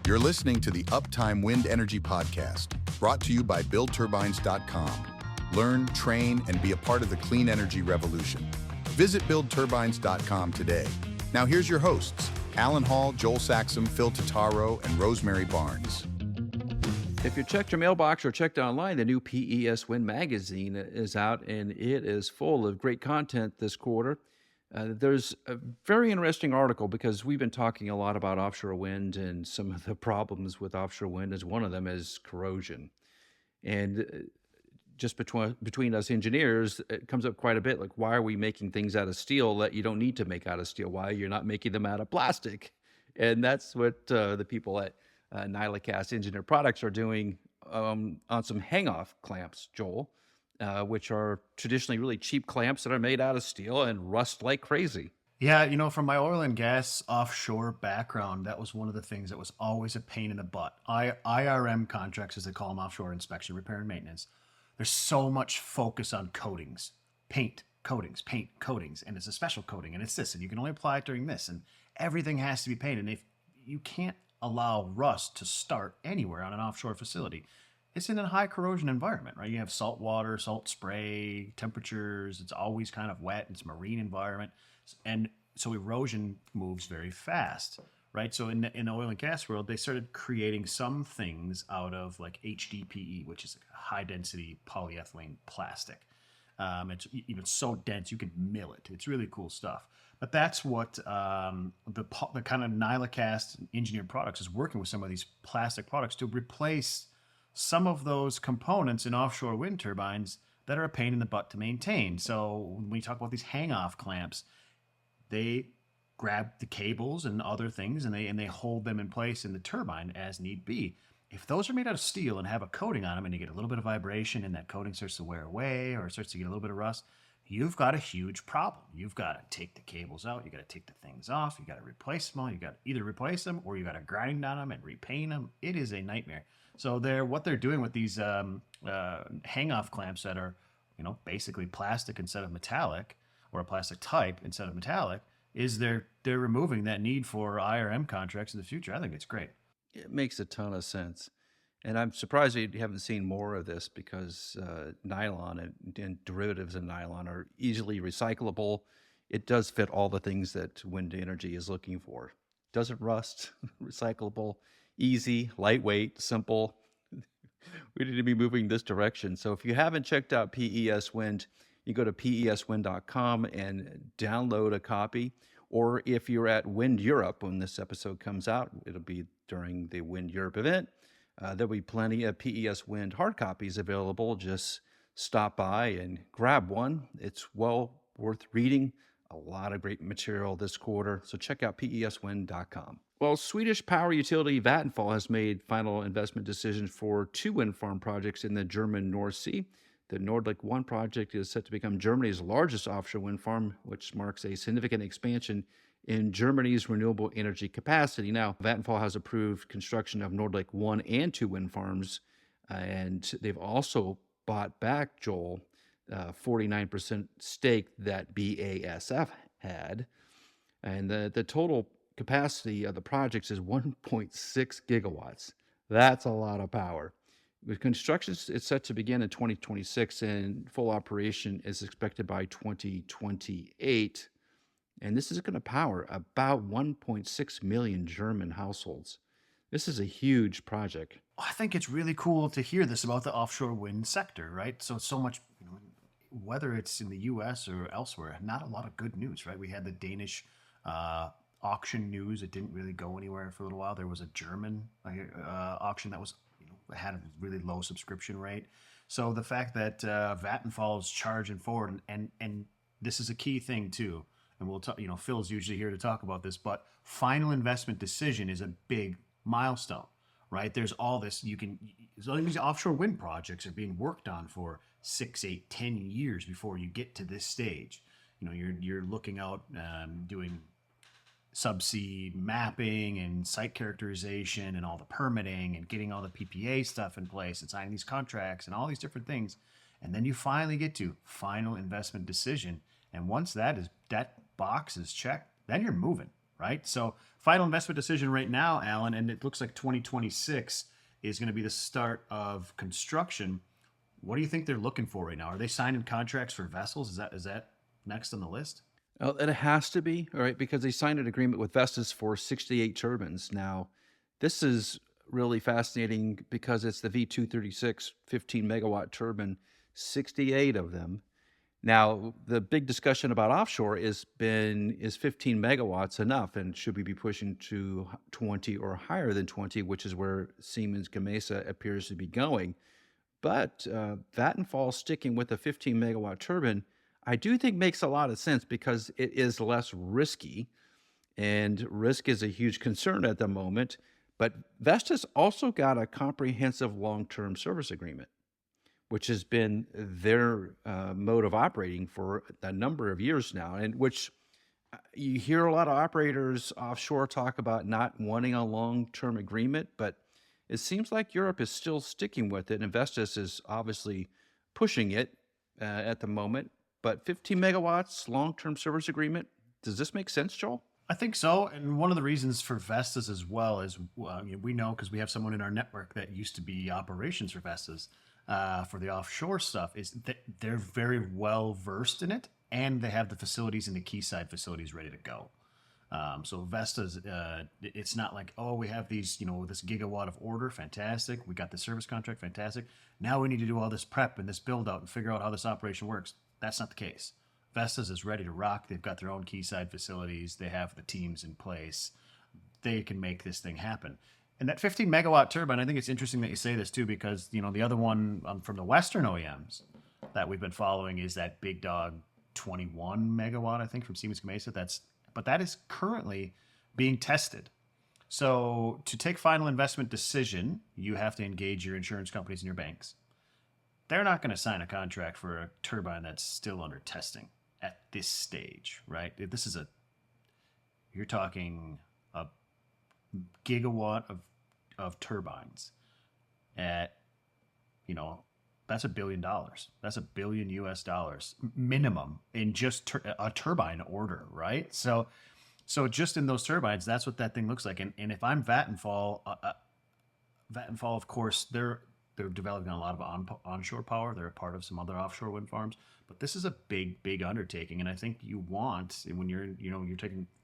You're listening to the Uptime Wind Energy Podcast, brought to you by BuildTurbines.com. Learn, train, and be a part of the clean energy revolution. Visit BuildTurbines.com today. Now here's your hosts, Alan Hall, Joel Saxum, Phil Totaro, and Rosemary Barnes. If you checked your mailbox or checked online, the new PES Wind Magazine is out, and it is full of great content this quarter. There's a very interesting article because we've been talking a lot about offshore wind, and some of the problems with offshore wind is one of them is corrosion. And just between us engineers, it comes up quite a bit. Like, why are we making things out of steel that you don't need to make out of steel? Why you're not making them out of plastic? And that's what the people at Nylacast Engineered Products are doing on some hang-off clamps, Joel, which are traditionally really cheap clamps that are made out of steel and rust like crazy. Yeah, from my oil and gas offshore background, that was one of the things that was always a pain in the butt. IRM contracts, as they call them, offshore inspection, repair, and maintenance. There's so much focus on coatings, paint coatings, and it's a special coating, and it's this, and you can only apply it during this, and everything has to be painted. And if you can't allow rust to start anywhere on an offshore facility, it's in a high corrosion environment, right? You have salt water, salt spray, temperatures. It's always kind of wet. It's a marine environment. And so erosion moves very fast, right? So in the oil and gas world, they started creating some things out of like HDPE, which is a high density polyethylene plastic. It's so dense you can mill it. It's really cool stuff. But that's what the kind of Nylacast Engineered Products is working with some of these plastic products to replace some of those components in offshore wind turbines that are a pain in the butt to maintain. So when we talk about these hang-off clamps, they grab the cables and other things and they hold them in place in the turbine as need be. If those are made out of steel and have a coating on them and you get a little bit of vibration and that coating starts to wear away or it starts to get a little bit of rust, you've got a huge problem. You've got to take the cables out. You got to take the things off. You got to replace them all. You got to either replace them or you got to grind on them and repaint them. It is a nightmare. So what they're doing with these hang-off clamps that are, basically plastic instead of metallic, or a plastic type instead of metallic, is they're removing that need for IRM contracts in the future. I think it's great. It makes a ton of sense. And I'm surprised you haven't seen more of this because nylon and derivatives of nylon are easily recyclable. It does fit all the things that wind energy is looking for. Doesn't rust, recyclable, easy, lightweight, simple. We need to be moving this direction. So if you haven't checked out PES Wind, you go to peswind.com and download a copy. Or if you're at Wind Europe when this episode comes out, it'll be during the Wind Europe event. There'll be plenty of PES Wind hard copies available. Just stop by and grab one. It's well worth reading. A lot of great material this quarter. So check out peswind.com. Well, Swedish power utility Vattenfall has made final investment decisions for 2 wind farm projects in the German North Sea. The Nordlicht 1 project is set to become Germany's largest offshore wind farm, which marks a significant expansion in Germany's renewable energy capacity. Now, Vattenfall has approved construction of Nordlicht 1 and 2 wind farms, and they've also bought back, Joel, 49% stake that BASF had. And the total capacity of the projects is 1.6 gigawatts. That's a lot of power. With construction, it's set to begin in 2026, and full operation is expected by 2028. And this is going to power about 1.6 million German households. This is a huge project. I think it's really cool to hear this about the offshore wind sector, right? So much, whether it's in the U.S. or elsewhere, not a lot of good news, right? We had the Danish auction news. It didn't really go anywhere for a little while. There was a German auction that was had a really low subscription rate. So the fact that Vattenfall is charging forward, and this is a key thing too, and we'll talk, Phil's usually here to talk about this, but final investment decision is a big milestone, right? There's all this, these offshore wind projects are being worked on for 6, 8, 10 years before you get to this stage. You're looking out, doing subsea mapping and site characterization and all the permitting and getting all the PPA stuff in place and signing these contracts and all these different things. And then you finally get to final investment decision. And once that box is checked, then you're moving. right? So final investment decision right now, Alan, and it looks like 2026 is going to be the start of construction. What do you think they're looking for right now? Are they signing contracts for vessels? Is that next on the list? It has to be, all right, because they signed an agreement with Vestas for 68 turbines. Now, this is really fascinating because it's the V236 15 megawatt turbine, 68 of them. Now, the big discussion about offshore is 15 megawatts enough, and should we be pushing to 20 or higher than 20, which is where Siemens Gamesa appears to be going. But Vattenfall sticking with a 15 megawatt turbine, I do think makes a lot of sense because it is less risky, and risk is a huge concern at the moment. But Vestas also got a comprehensive long-term service agreement, which has been their mode of operating for a number of years now, and which you hear a lot of operators offshore talk about not wanting a long-term agreement, but it seems like Europe is still sticking with it, and Vestas is obviously pushing it at the moment. But 15 megawatts, long-term service agreement, does this make sense, Joel? I think so. And one of the reasons for Vestas as well is we know because we have someone in our network that used to be operations for Vestas for the offshore stuff, is that they're very well versed in it, and they have the facilities and the quayside facilities ready to go. So Vestas, it's not like, oh, we have these, this gigawatt of order, fantastic. We got the service contract, fantastic. Now we need to do all this prep and this build out and figure out how this operation works. That's not the case. Vestas is ready to rock. They've got their own quayside facilities. They have the teams in place. They can make this thing happen. And that 15 megawatt turbine, I think it's interesting that you say this too, because the other one from the Western OEMs that we've been following is that big dog 21 megawatt, I think, from Siemens Gamesa. But that is currently being tested. So to take final investment decision, you have to engage your insurance companies and your banks. They're not going to sign a contract for a turbine that's still under testing at this stage, right? You're talking a gigawatt of turbines at, that's $1 billion. That's $1 billion US dollars minimum in just a turbine order, right? So just in those turbines, that's what that thing looks like. And if I'm Vattenfall, Vattenfall, of course, they're developing a lot of onshore power. They're a part of some other offshore wind farms, but this is a big undertaking. And I think you want, when you're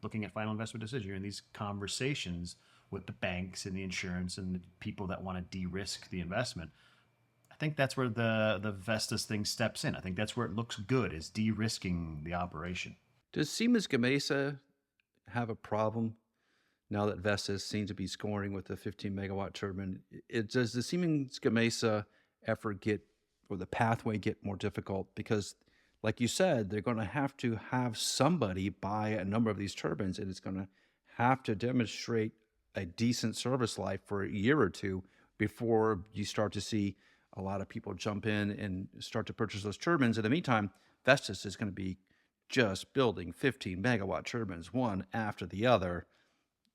looking at final investment decision, you're in these conversations with the banks and the insurance and the people that want to de-risk the investment. I think that's where the Vestas thing steps in. I think that's where it looks good, is de-risking the operation. Does Siemens Gamesa have a problem now that Vestas seems to be scoring with the 15 megawatt turbine? Does the Siemens Gamesa effort or the pathway get more difficult? Because, like you said, they're going to have somebody buy a number of these turbines, and it's going to have to demonstrate a decent service life for a year or two before you start to see a lot of people jump in and start to purchase those turbines. In the meantime, Vestas is going to be just building 15 megawatt turbines, one after the other.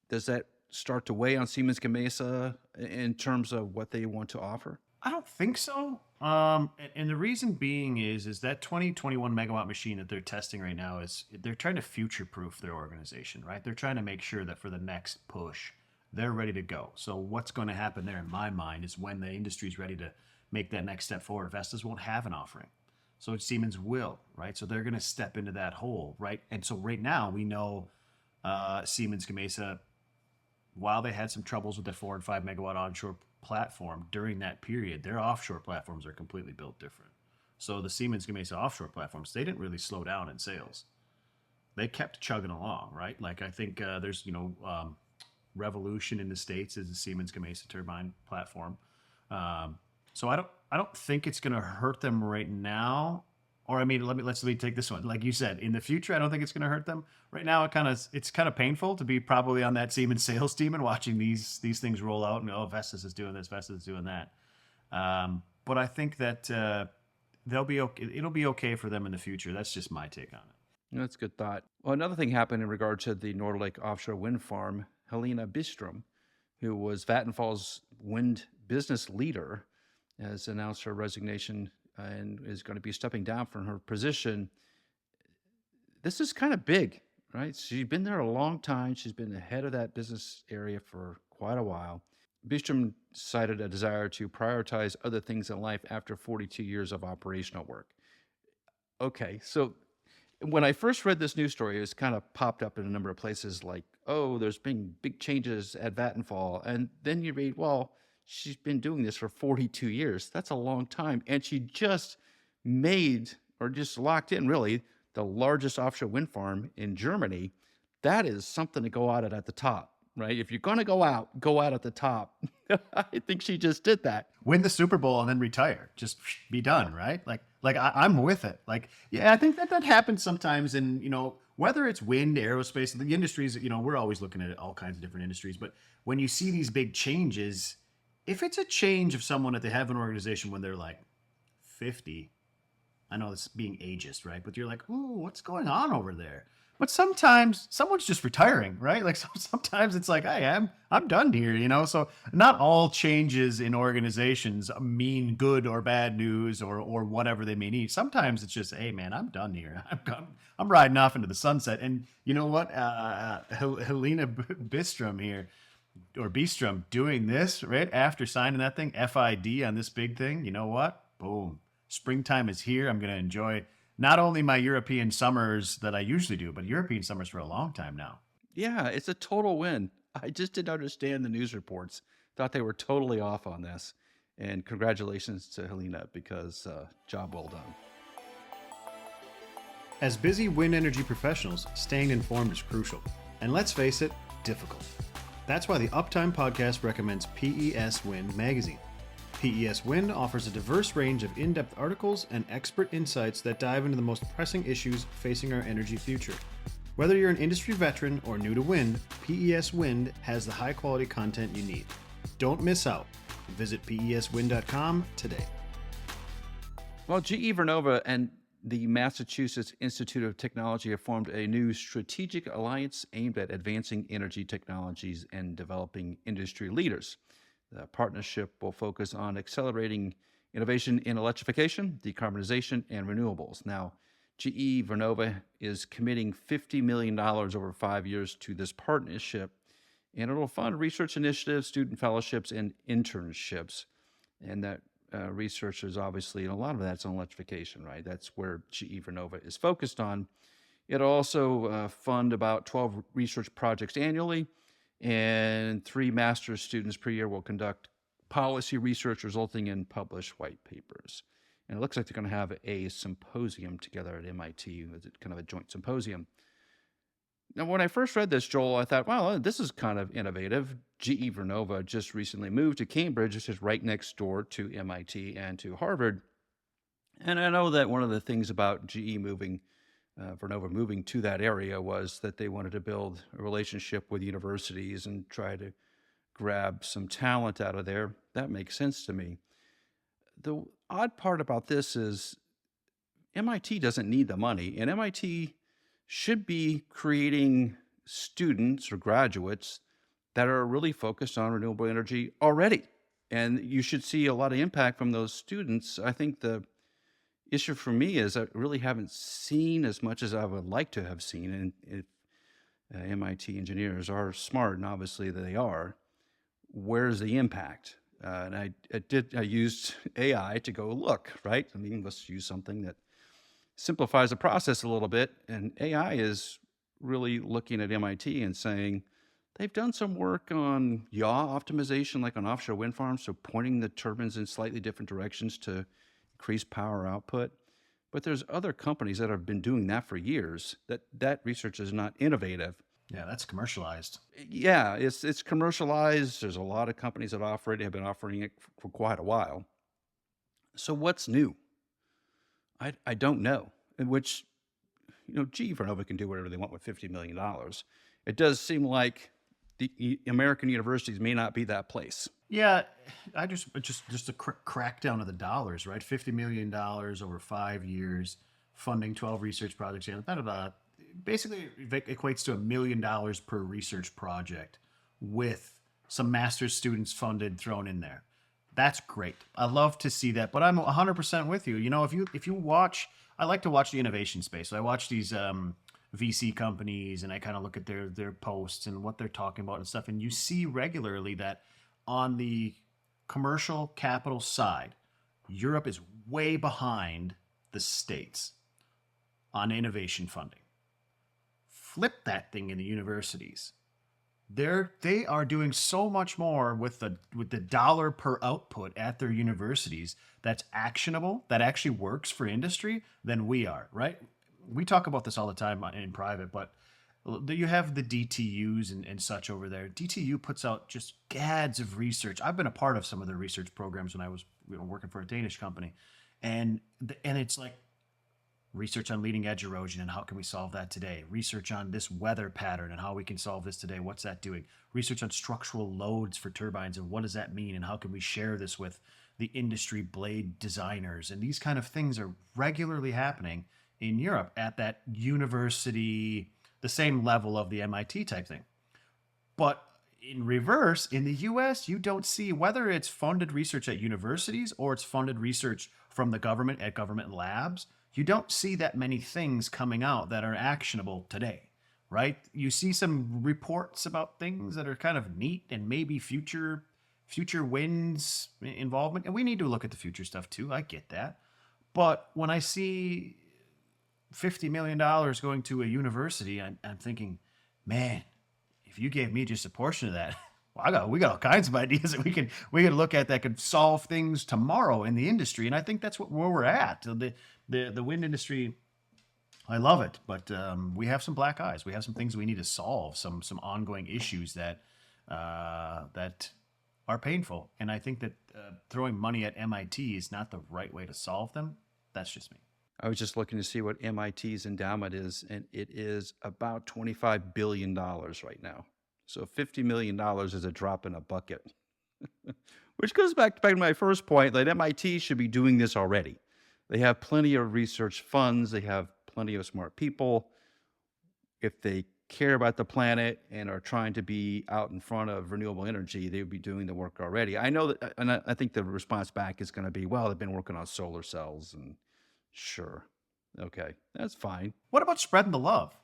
Does that start to weigh on Siemens Gamesa in terms of what they want to offer? I don't think so. And the reason being is that 21 megawatt machine that they're testing right now is they're trying to future-proof their organization, right? They're trying to make sure that for the next push, they're ready to go. So what's going to happen there, in my mind, is when the industry's ready to make that next step forward, Vestas won't have an offering. So Siemens will, right? So they're going to step into that hole, right? And so right now we know Siemens Gamesa, while they had some troubles with their 4 and 5 megawatt onshore platform during that period, their offshore platforms are completely built different. So the Siemens Gamesa offshore platforms, they didn't really slow down in sales. They kept chugging along, right? Like I think there's, Revolution in the States is a Siemens Gamesa turbine platform. So I don't think it's going to hurt them right now. Or let's take this one. Like you said, in the future, I don't think it's going to hurt them. Right now, it's kind of painful to be probably on that Siemens sales team and watching these things roll out. And Vestas is doing this, Vestas is doing that. But I think that they'll be okay. It'll be okay for them in the future. That's just my take on it. That's a good thought. Well, another thing happened in regard to the Nordic offshore wind farm. Helena Bistrom, who was Vattenfall's wind business leader, has announced her resignation and is going to be stepping down from her position. This is kind of big right? She's been there a long time. She's been the head of that business area for quite a while. Bistrom cited a desire to prioritize other things in life after 42 years of operational work. Okay, so when I first read this news story, it was kind of popped up in a number of places like, oh, there's been big changes at Vattenfall. And then you read, well, she's been doing this for 42 years. That's a long time. And she just made, or just locked in, really, the largest offshore wind farm in Germany. That is something to go out at the top, right? If you're going to go out at the top. I think she just did that. Win the Super Bowl and then retire. Just be done, right? I'm with it. Like, yeah, I think that happens sometimes in, whether it's wind, aerospace, the industries, we're always looking at all kinds of different industries. But when you see these big changes, if it's a change of someone that they have an organization when they're like 50, I know it's being ageist, right? But you're like, ooh, what's going on over there? But sometimes someone's just retiring, right? Like sometimes it's like, hey, I'm done here, So not all changes in organizations mean good or bad news or whatever they may need. Sometimes it's just, hey, man, I'm done here. I'm riding off into the sunset. And you know what? Helena Bistrom here, or Bistrom, doing this right after signing that thing, FID on this big thing. You know what? Boom. Springtime is here. I'm going to enjoy not only my European summers that I usually do, but European summers for a long time now. Yeah, it's a total win. I just didn't understand the news reports. Thought they were totally off on this. And congratulations to Helena, because job well done. As busy wind energy professionals, staying informed is crucial. And let's face it, difficult. That's why the Uptime Podcast recommends PES Wind Magazine. PES Wind offers a diverse range of in-depth articles and expert insights that dive into the most pressing issues facing our energy future. Whether you're an industry veteran or new to wind, PES Wind has the high-quality content you need. Don't miss out. Visit peswind.com today. Well, GE Vernova and the Massachusetts Institute of Technology have formed a new strategic alliance aimed at advancing energy technologies and developing industry leaders. The partnership will focus on accelerating innovation in electrification, decarbonization, and renewables. Now, GE Vernova is committing $50 million over 5 years to this partnership, and it'll fund research initiatives, student fellowships, and internships. And that research is obviously, a lot of that's on electrification, right? That's where GE Vernova is focused on. It'll also fund about 12 research projects annually, and 3 master's students per year will conduct policy research resulting in published white papers. And it looks like they're going to have a symposium together at MIT, kind of a joint symposium. Now, when I first read this, Joel, I thought, wow, this is kind of innovative. GE Vernova just recently moved to Cambridge, which is right next door to MIT and to Harvard. And I know that one of the things about Vernova moving to that area was that they wanted to build a relationship with universities and try to grab some talent out of there. That makes sense to me. The odd part about this is MIT doesn't need the money, and MIT should be creating students or graduates that are really focused on renewable energy already. And you should see a lot of impact from those students. I think the issue for me is I really haven't seen as much as I would like to have seen. And if MIT engineers are smart, and obviously they are, where's the impact? And I used AI to go look, right? I mean, let's use something that simplifies the process a little bit. And AI is really looking at MIT and saying, they've done some work on yaw optimization, like on offshore wind farms, so pointing the turbines in slightly different directions to increase power output. But there's other companies that have been doing that for years. That research is not innovative. Yeah, that's commercialized. Yeah, it's commercialized. There's a lot of companies that offer it, have been offering it for quite a while. So what's new? I don't know. In which, GE Vernova can do whatever they want with $50 million. It does seem like the American universities may not be that place. Yeah, I just a crackdown of the dollars, right? $50 million over 5 years, funding 12 research projects. That basically equates to $1 million per research project, with some master's students funded thrown in there. That's great. I love to see that, but I'm 100% with you. If you watch, I like to watch the innovation space. So I watch these VC companies and I kind of look at their posts and what they're talking about and stuff. And you see regularly that on the commercial capital side, Europe is way behind the States on innovation funding. Flip that thing in the universities. They are doing so much more with the dollar per output at their universities that's actionable, that actually works for industry than we are, right? We talk about this all the time in private, but you have the DTUs and such over there. DTU puts out just gads of research. I've been a part of some of their research programs when I was working for a Danish company, and it's like research on leading edge erosion and how can we solve that today, research on this weather pattern and how we can solve this today, what's that doing, research on structural loads for turbines and what does that mean and how can we share this with the industry blade designers. And these kind of things are regularly happening in Europe at that university, the same level of the MIT type thing. But in reverse, in the US, you don't see, whether it's funded research at universities or it's funded research from the government at government labs, you don't see that many things coming out that are actionable today, right? You see some reports about things that are kind of neat and maybe future winds involvement. And we need to look at the future stuff too. I get that. But when I see $50 million going to a university, I'm thinking, man, if you gave me just a portion of that, well, we got all kinds of ideas that we can look at that could solve things tomorrow in the industry. And I think that's where we're at. The wind industry, I love it, but we have some black eyes. We have some things we need to solve, some ongoing issues that are painful. And I think that throwing money at MIT is not the right way to solve them. That's just me. I was just looking to see what MIT's endowment is, and it is about $25 billion right now. So $50 million is a drop in a bucket, which goes back to my first point that MIT should be doing this already. They have plenty of research funds. They have plenty of smart people. If they care about the planet and are trying to be out in front of renewable energy, they would be doing the work already. I know that, and I think the response back is going to be, well, they've been working on solar cells, and sure, okay, that's fine. What about spreading the love,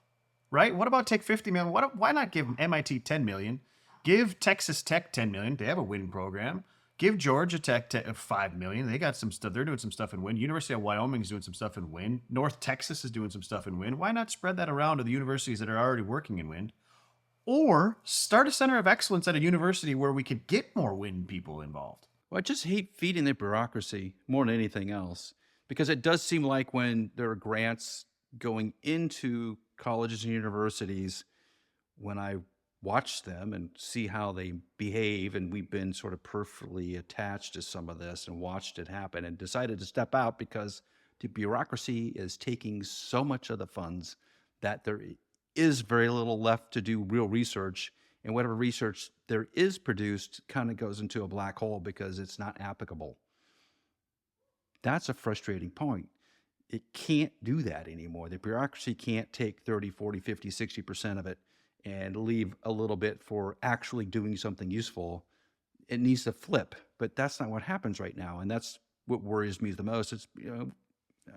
right? What about take 50 million? Why not give MIT 10 million? Give Texas Tech 10 million. They have a wind program. Give Georgia Tech 5 million. They got some stuff. They're doing some stuff in wind. University of Wyoming is doing some stuff in wind. North Texas is doing some stuff in wind. Why not spread that around to the universities that are already working in wind? Or start a center of excellence at a university where we could get more wind people involved. Well, I just hate feeding the bureaucracy more than anything else, because it does seem like when there are grants going into colleges and universities, when I watch them and see how they behave, and we've been sort of peripherally attached to some of this and watched it happen and decided to step out because the bureaucracy is taking so much of the funds that there is very little left to do real research, and whatever research there is produced kind of goes into a black hole because it's not applicable. That's a frustrating point. It can't do that anymore. The bureaucracy can't take 30, 40, 50, 60% of it and leave a little bit for actually doing something useful. It needs to flip, but that's not what happens right now. And that's what worries me the most. It's,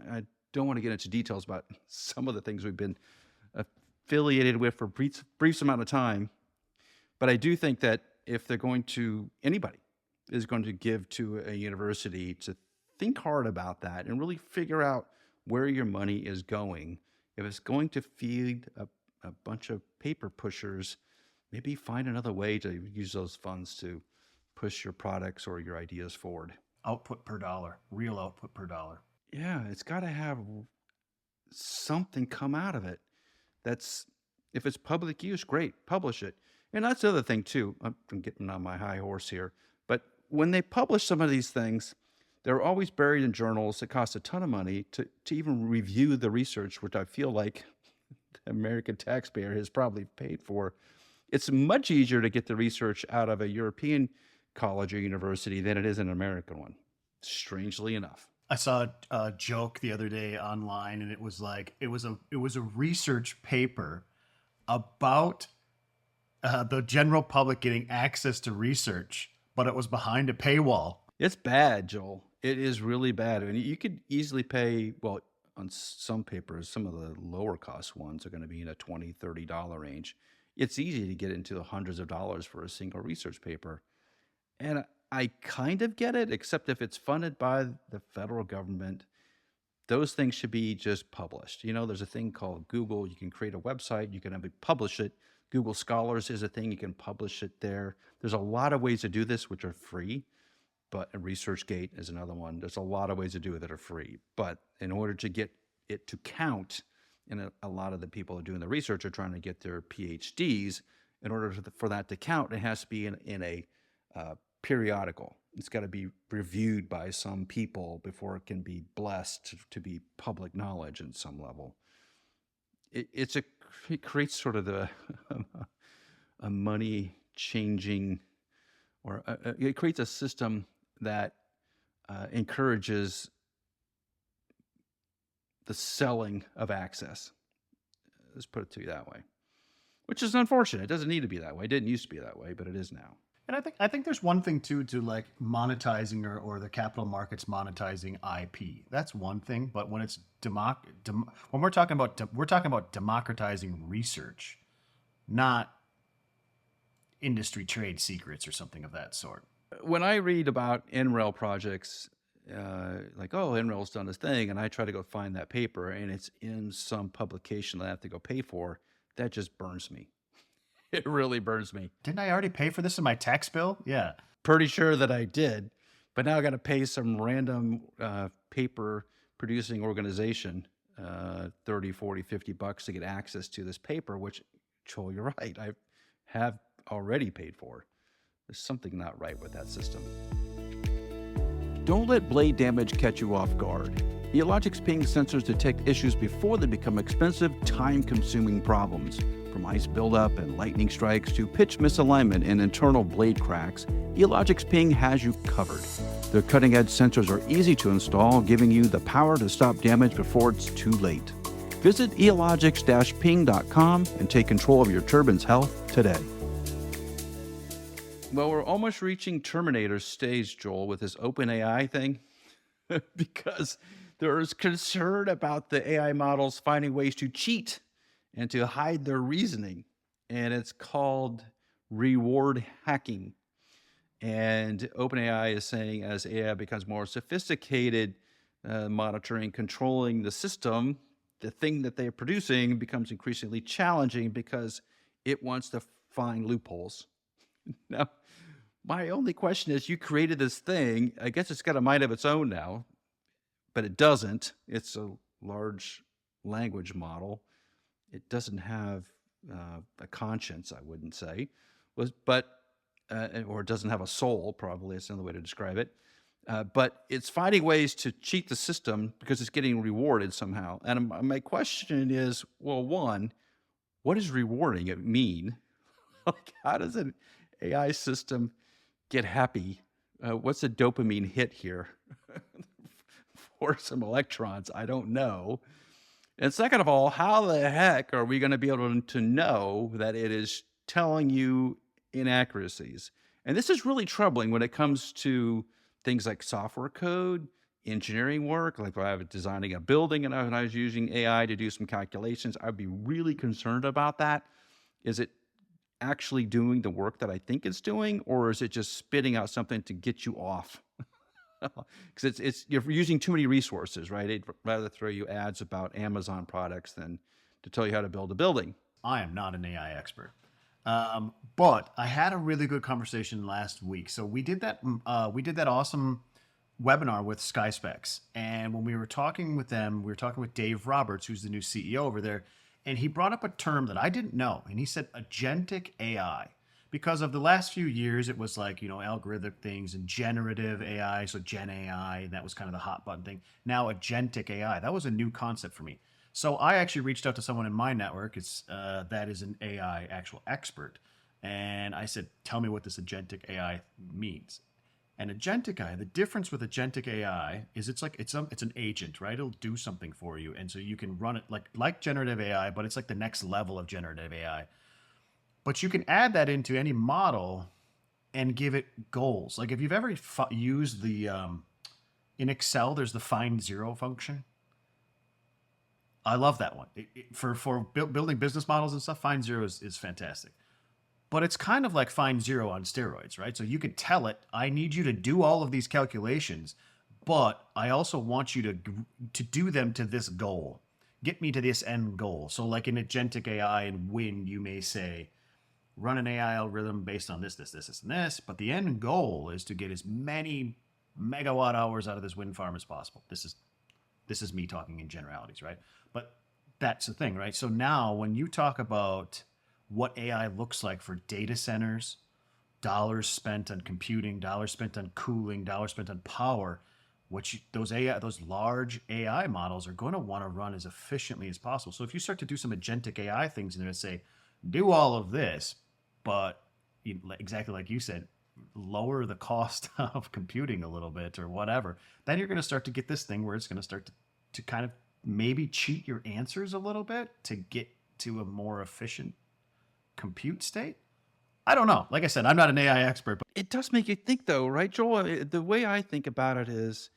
I don't want to get into details about some of the things we've been affiliated with for brief amount of time, but I do think that if they're going to, anybody is going to give to a university, to think hard about that and really figure out where your money is going. If it's going to feed a bunch of paper pushers, maybe find another way to use those funds to push your products or your ideas forward. Output per dollar, real output per dollar. Yeah, it's got to have something come out of it. That's, if it's public use, great, publish it. And that's the other thing too. I'm getting on my high horse here, but when they publish some of these things, they're always buried in journals that cost a ton of money to even review the research, which I feel like the American taxpayer has probably paid for. It's much easier to get the research out of a European college or university than it is an American one, strangely enough. I saw a joke the other day online, and it was like, it was a research paper about the general public getting access to research, but it was behind a paywall. It's bad, Joel. It is really bad. I mean, you could easily pay, well, on some papers, some of the lower cost ones are going to be in a $20, $30 range. It's easy to get into the hundreds of dollars for a single research paper. And I kind of get it, except if it's funded by the federal government, those things should be just published. There's a thing called Google. You can create a website, you can publish it. Google Scholars is a thing, you can publish it there. There's a lot of ways to do this, which are free, but ResearchGate is another one. There's a lot of ways to do it that are free. But in order to get it to count, and a lot of the people who are doing the research are trying to get their PhDs, in order for that to count, it has to be in a periodical. It's got to be reviewed by some people before it can be blessed to be public knowledge in some level. It creates sort of a money changing, or it creates a system that encourages the selling of access. Let's put it to you that way, which is unfortunate. It doesn't need to be that way. It didn't used to be that way, but it is now. And I think there's one thing too, to like monetizing or the capital markets monetizing IP. That's one thing, but when it's when we're talking about democratizing research, not industry trade secrets or something of that sort. When I read about NREL projects, like, oh, NREL's done this thing, and I try to go find that paper, and it's in some publication that I have to go pay for, that just burns me. It really burns me. Didn't I already pay for this in my tax bill? Yeah. Pretty sure that I did, but now I got to pay some random paper producing organization $30, $40, $50 to get access to this paper, which, Joel, you're right, I have already paid for. There's something not right with that system. Don't let blade damage catch you off guard. Eelogic's ping sensors detect issues before they become expensive, time-consuming problems. From ice buildup and lightning strikes to pitch misalignment and internal blade cracks, Eelogic's ping has you covered. Their cutting-edge sensors are easy to install, giving you the power to stop damage before it's too late. Visit eelogix-ping.com and take control of your turbine's health today. Well, we're almost reaching Terminator stage, Joel, with this OpenAI thing, because there is concern about the AI models finding ways to cheat and to hide their reasoning. And it's called reward hacking. And OpenAI is saying as AI becomes more sophisticated, monitoring, controlling the system, the thing that they're producing becomes increasingly challenging because it wants to find loopholes. Now, my only question is, you created this thing. I guess it's got a mind of its own now, but it doesn't. It's a large language model. It doesn't have a conscience, I wouldn't say, or it doesn't have a soul, probably. That's another way to describe it. But it's finding ways to cheat the system because it's getting rewarded somehow. And my question is, well, one, what does rewarding it mean? Like, how does an AI system get happy? What's the dopamine hit here for some electrons? I don't know. And second of all, how the heck are we going to be able to know that it is telling you inaccuracies? And this is really troubling when it comes to things like software code, engineering work. Like if I was designing a building and I was using AI to do some calculations, I'd be really concerned about that. Is it actually doing the work that I think it's doing, or is it just spitting out something to get you off? Because you're using too many resources, right? It'd rather throw you ads about Amazon products than to tell you how to build a building. I am not an AI expert, but I had a really good conversation last week. So we did that awesome webinar with SkySpecs, and when we were talking with them, we were talking with Dave Roberts, who's the new CEO over there, and he brought up a term that I didn't know, and he said agentic AI. Because of the last few years, it was like, algorithmic things and generative AI, so Gen AI, and that was kind of the hot button thing. Now, agentic AI, that was a new concept for me. So I actually reached out to someone in my network that is an AI actual expert. And I said, tell me what this agentic AI means. And agentic AI, the difference with agentic AI is it's an agent, right? It'll do something for you. And so you can run it like generative AI, but it's like the next level of generative AI. But you can add that into any model and give it goals. Like if you've ever used in Excel, there's the find zero function. I love that one. For building business models and stuff, Find Zero is fantastic. But it's kind of like Find Zero on steroids, right? So you could tell it, I need you to do all of these calculations, but I also want you to do them to this goal. Get me to this end goal. So like in Agentic AI and Wind, you may say, run an AI algorithm based on this, and this, but the end goal is to get as many megawatt hours out of this wind farm as possible. This is me talking in generalities, right? But that's the thing, right? So now when you talk about what AI looks like for data centers, dollars spent on computing, dollars spent on cooling, dollars spent on power, those large AI models are going to want to run as efficiently as possible. So if you start to do some agentic AI things and say, do all of this, but exactly like you said, lower the cost of computing a little bit or whatever, then you're going to start to get this thing where it's going to start to kind of maybe cheat your answers a little bit to get to a more efficient compute state. I don't know. Like I said, I'm not an AI expert, but It does make you think, though, right, Joel? The way I think about it is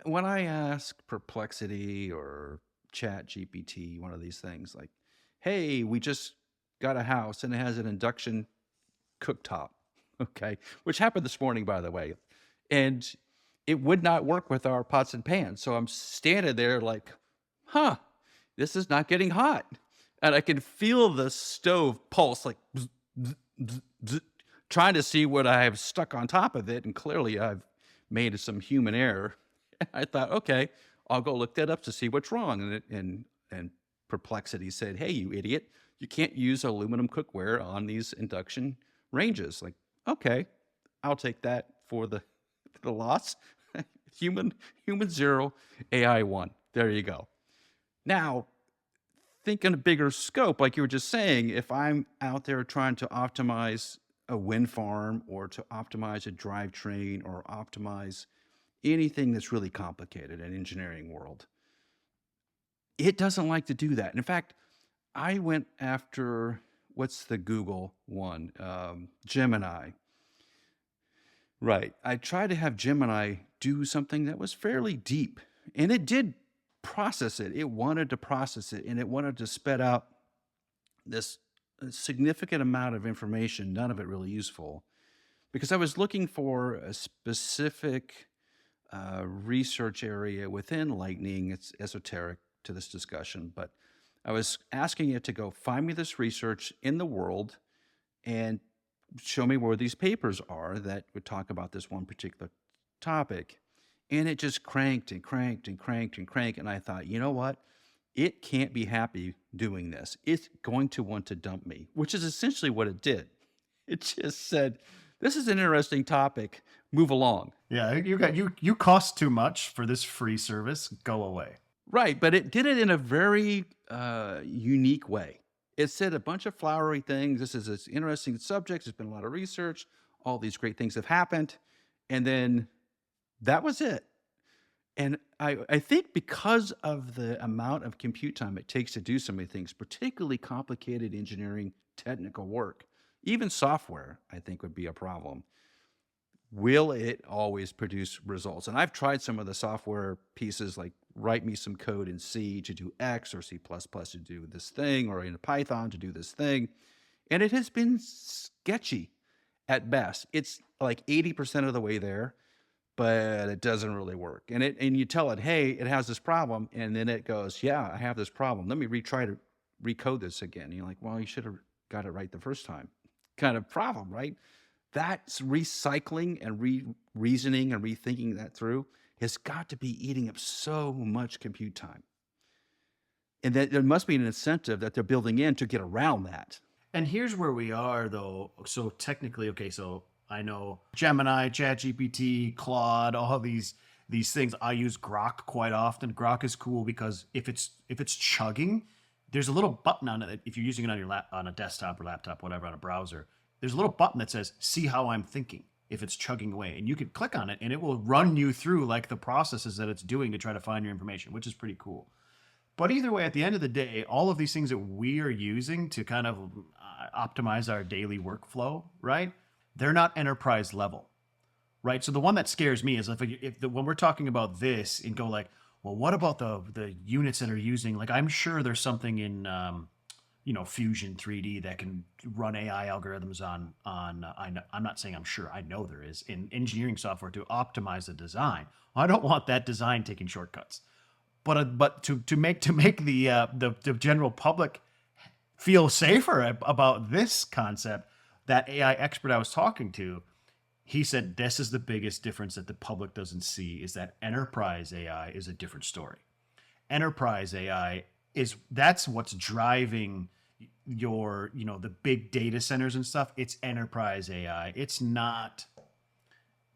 when I ask Perplexity or Chat GPT, one of these things, like, hey, we just got a house and it has an induction cooktop, okay, which happened this morning, by the way, and it would not work with our pots and pans. So I'm standing there like, huh, this is not getting hot. And I can feel the stove pulse, like, bzz, bzz, bzz, bzz, trying to see what I have stuck on top of it. And clearly I've made some human error. I thought, okay, I'll go look that up to see what's wrong. And Perplexity said, hey, you idiot, you can't use aluminum cookware on these induction ranges. Like, okay, I'll take that for the loss. human 0, AI 1. There you go. Now, think in a bigger scope, like you were just saying, if I'm out there trying to optimize a wind farm or to optimize a drivetrain or optimize anything that's really complicated in engineering world, it doesn't like to do that. And in fact, I went after, what's the Google one? Gemini. Right. I tried to have Gemini do something that was fairly deep, and it did process it. It wanted to process it, and it wanted to spit out this significant amount of information, none of it really useful, because I was looking for a specific research area within lightning. It's esoteric to this discussion, but I was asking it to go find me this research in the world and show me where these papers are that would talk about this one particular topic. And it just cranked and cranked and cranked and cranked. And I thought, you know what? It can't be happy doing this. It's going to want to dump me, which is essentially what it did. It just said, this is an interesting topic. Move along. Yeah, you cost too much for this free service. Go away. Right. But it did it in a very unique way. It said a bunch of flowery things. This is an interesting subject. There's been a lot of research. All these great things have happened. And then that was it. And I think because of the amount of compute time it takes to do so many things, particularly complicated engineering, technical work, even software, I think would be a problem. Will it always produce results? And I've tried some of the software pieces, like write me some code in C to do X or C++ to do this thing, or in Python to do this thing. And it has been sketchy at best. It's like 80% of the way there, but it doesn't really work. And you tell it, hey, it has this problem. And then it goes, yeah, I have this problem. Let me retry to recode this again. And you're like, well, you should have got it right the first time. Kind of problem, right? That's recycling and reasoning and rethinking that through has got to be eating up so much compute time. And that there must be an incentive that they're building in to get around that. And here's where we are, though. So technically, okay, so I know Gemini, ChatGPT, Claude, all these things. I use Grok quite often. Grok is cool because if it's chugging, there's a little button on it. If you're using it on on a desktop or laptop, whatever, on a browser, there's a little button that says, see how I'm thinking, if it's chugging away. And you can click on it and it will run you through like the processes that it's doing to try to find your information, which is pretty cool. But either way, at the end of the day, all of these things that we are using to kind of optimize our daily workflow, right? They're not enterprise level, right? So the one that scares me is when we're talking about this and go like, well, what about the units that are using, like, I'm sure there's something in, Fusion 3D that can run AI algorithms I'm not saying I'm sure, I know there is, in engineering software to optimize the design. I don't want that design taking shortcuts. But to make the general public feel safer about this concept, that AI expert I was talking to, he said this is the biggest difference that the public doesn't see, is that enterprise AI is a different story. Enterprise AI that's what's driving your, the big data centers and stuff. It's enterprise AI. It's not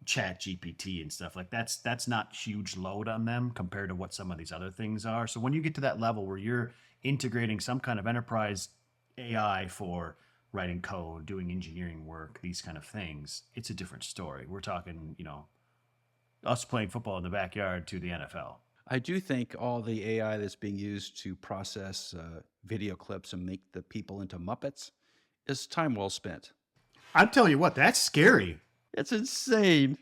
Chat GPT and stuff. Like, that's not huge load on them compared to what some of these other things are. So when you get to that level where you're integrating some kind of enterprise AI for writing code, doing engineering work, these kind of things, it's a different story. We're talking, us playing football in the backyard to the NFL. I do think all the AI that's being used to process video clips and make the people into Muppets is time well spent. I'm telling you what, that's scary. It's insane.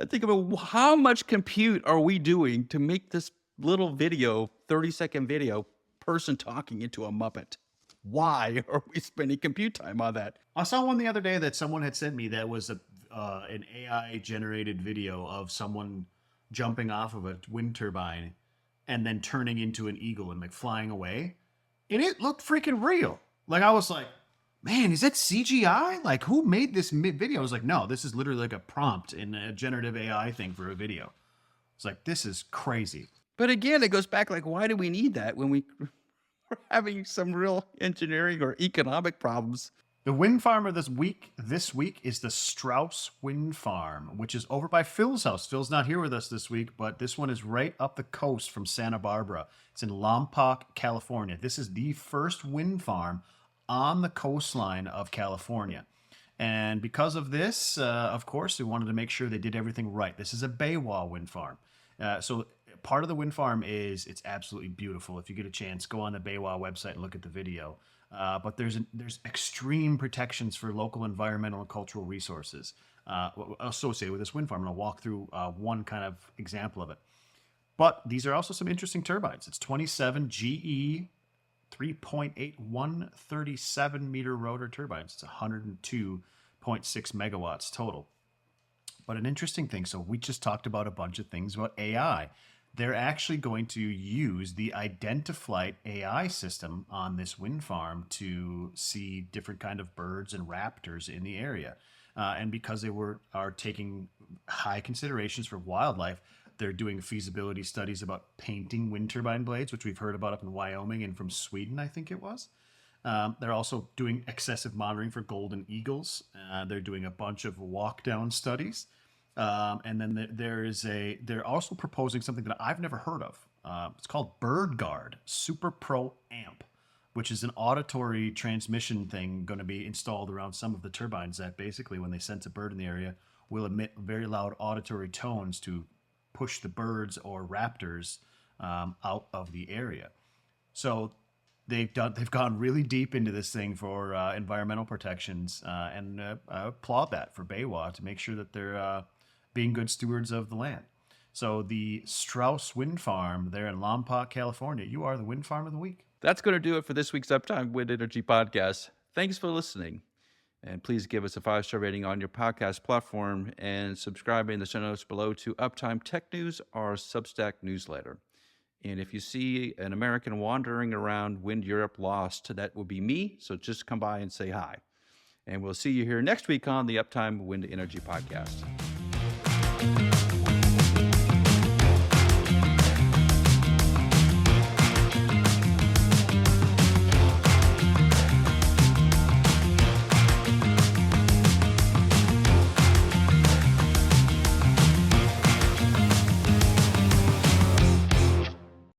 Think about how much compute are we doing to make this little video, 30-second video, person talking into a Muppet? Why are we spending compute time on that? I saw one the other day that someone had sent me that was an AI-generated video of someone jumping off of a wind turbine and then turning into an eagle and like flying away. And it looked freaking real. Like, I was like, man, is that CGI? Like, who made this video? I was like, no, this is literally like a prompt in a generative AI thing for a video. It's like, this is crazy. But again, it goes back, like, why do we need that when we're having some real engineering or economic problems? The wind farm of this week is the Strauss wind farm, which is over by Phil's house. Phil's not here with us this week, but this one is right up the coast from Santa Barbara. It's in Lompoc, California. This is the first wind farm on the coastline of California. And because of this, of course, we wanted to make sure they did everything right. This is a bay wall wind farm. So part of the wind farm it's absolutely beautiful. If you get a chance, go on the Baywa website and look at the video. But there's extreme protections for local environmental and cultural resources associated with this wind farm. And I'll walk through one kind of example of it. But these are also some interesting turbines. It's 27 GE 3.8 137 meter rotor turbines. It's 102.6 megawatts total. But an interesting thing, so we just talked about a bunch of things about AI. They're actually going to use the Identiflight AI system on this wind farm to see different kind of birds and raptors in the area. And because they are taking high considerations for wildlife, they're doing feasibility studies about painting wind turbine blades, which we've heard about up in Wyoming and from Sweden, I think it was. They're also doing excessive monitoring for golden eagles. They're doing a bunch of walk-down studies. And then they're also proposing something that I've never heard of. It's called BirdGuard Super Pro Amp, which is an auditory transmission thing going to be installed around some of the turbines that basically, when they sense a bird in the area, will emit very loud auditory tones to push the birds or raptors out of the area. So they've gone really deep into this thing for environmental protections, and I applaud that for Baywa to make sure that they're being good stewards of the land. So the Strauss Wind Farm there in Lompoc, California, you are the wind farm of the week. That's going to do it for this week's Uptime Wind Energy Podcast. Thanks for listening. And please give us a 5-star rating on your podcast platform and subscribe in the show notes below to Uptime Tech News, our Substack newsletter. And if you see an American wandering around Wind Europe lost, that will be me. So just come by and say hi. And we'll see you here next week on the Uptime Wind Energy Podcast.